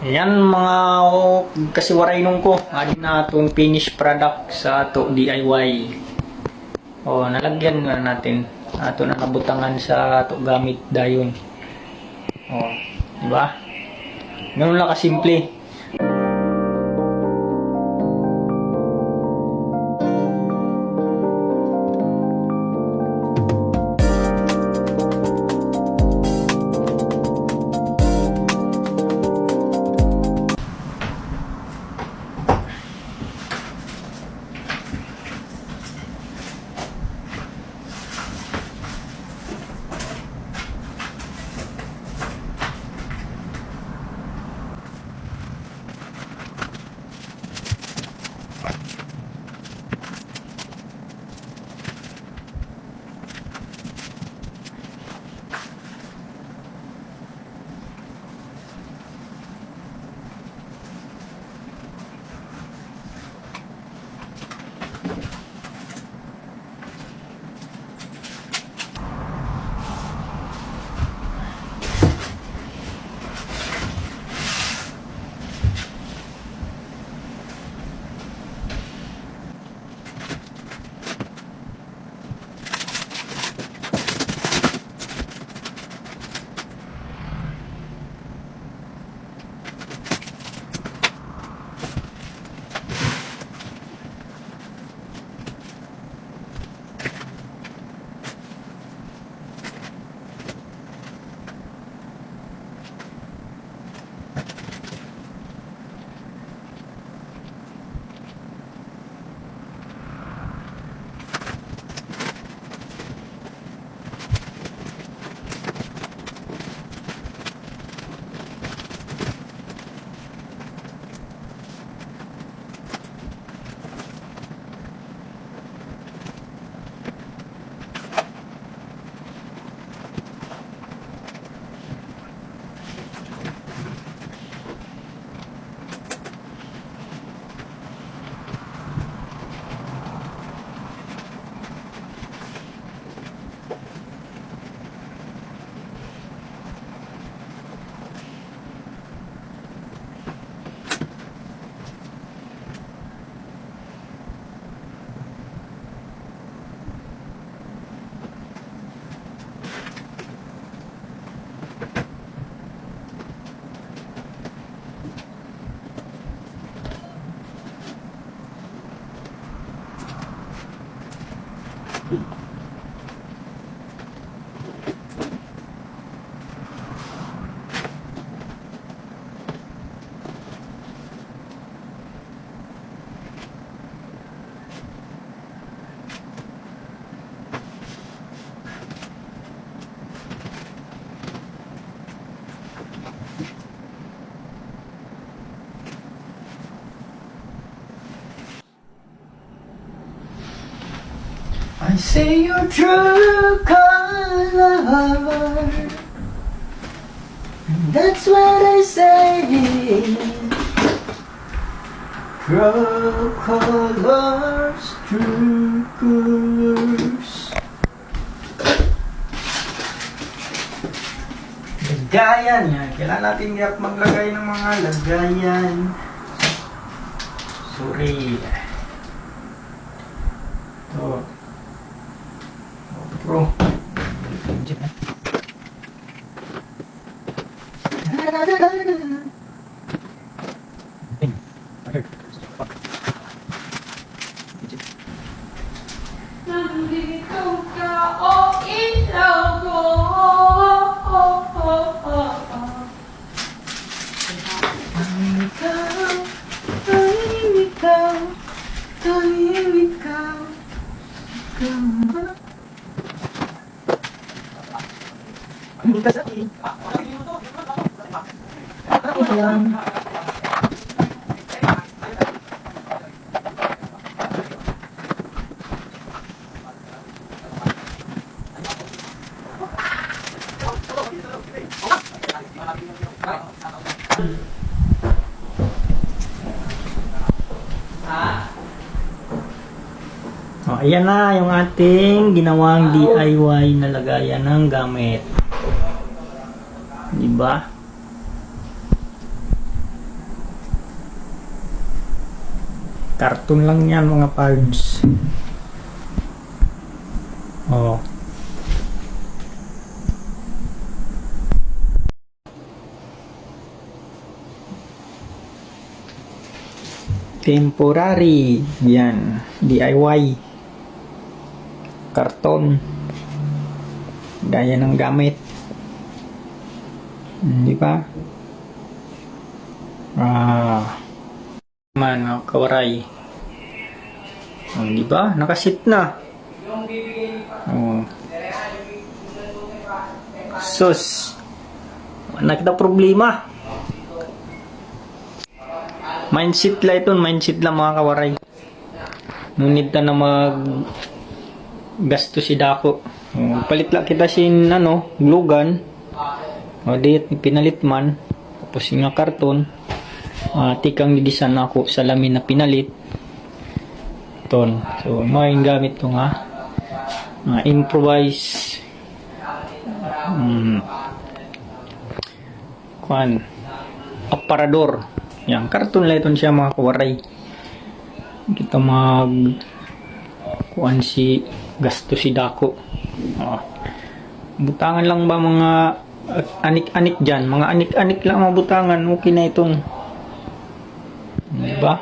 Ayan mga kasiwaray nung ko. Adi na itong finished product sa ato DIY. O, nalagyan na natin. Ato na nabutangan sa ato gamit dayon. O, diba? Ganun lang kasimple. I see your true color, and that's what I say. True colors, true colors. Lagayan yan. Kailangan natin maglagay ng mga lagayan. Sorry. Ito. Bro. Nandito ka, oh ilaw ko. Tahimik ka. Hindi ka sa akin. Ayan. Ayan na yung ating ginawang DIY na lagayan ng gamit. Diba? Karton lang yan mga pards. Oh. Temporary. Yan. DIY. Karton. Gaya ng gamit. Di ba? Man, mga kawaray. Di ba? Nakasit na. Oh. Sus. Nakita problema. Mindset lang ito. Mindset lang mga kawaray. Ngunit na mag gasto si dako. Palit lang kita sin glue gun. O di pinalit man. Tapos yung karton. Tikang didisan ako sa lamin na pinalit. Ton. So may gamit ko nga. Improvise. Aparador. Yan, karton lang ito siya mga kawaray. Kita si gasto si dako. Butangan lang ba mga anik-anik dyan? Mga anik-anik lang mga butangan. Okay na itong. Diba?